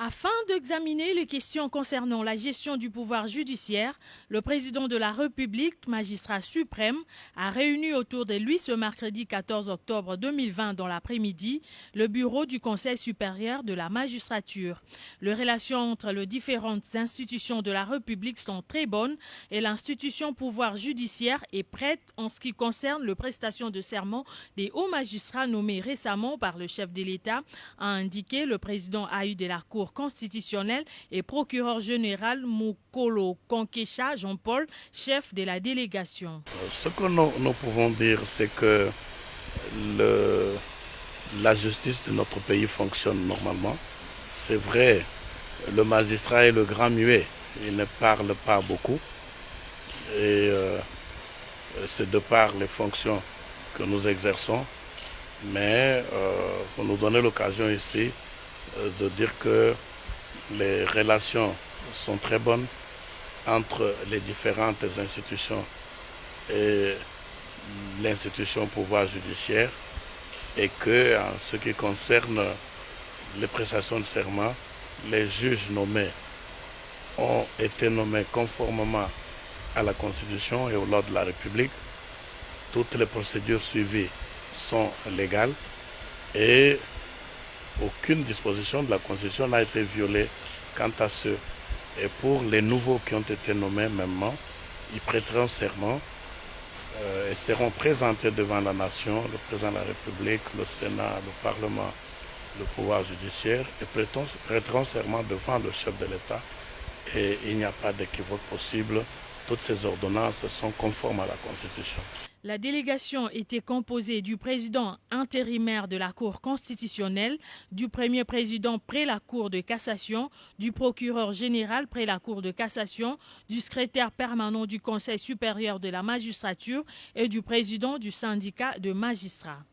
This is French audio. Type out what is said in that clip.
Afin d'examiner les questions concernant la gestion du pouvoir judiciaire, le président de la République, magistrat suprême, a réuni autour de lui ce mercredi 14 octobre 2020 dans l'après-midi le bureau du Conseil supérieur de la magistrature. Les relations entre les différentes institutions de la République sont très bonnes et l'institution pouvoir judiciaire est prête en ce qui concerne la prestation de serment des hauts magistrats nommés récemment par le chef de l'État, a indiqué le président AU de la Cour constitutionnelle et procureur général Mukolo Konkesha Jean-Paul, chef de la délégation. Ce que nous pouvons dire, c'est que la justice de notre pays fonctionne normalement. C'est vrai, le magistrat est le grand muet, il ne parle pas beaucoup. Et c'est de par les fonctions que nous exerçons. Mais pour nous donner l'occasion ici de dire que les relations sont très bonnes entre les différentes institutions et l'institution pouvoir judiciaire, et que en ce qui concerne les prestations de serment, les juges nommés ont été nommés conformément à la Constitution et aux lois de la République. Toutes les procédures suivies sont légales et aucune disposition de la Constitution n'a été violée quant à ceux. Et pour les nouveaux qui ont été nommés mêmement, ils prêteront serment et seront présentés devant la nation, le président de la République, le Sénat, le Parlement, le pouvoir judiciaire, et prêteront serment devant le chef de l'État. Et il n'y a pas d'équivoque possible. Toutes ces ordonnances sont conformes à la Constitution. La délégation était composée du président intérimaire de la Cour constitutionnelle, du premier président près la Cour de cassation, du procureur général près la Cour de cassation, du secrétaire permanent du Conseil supérieur de la magistrature et du président du syndicat de magistrats.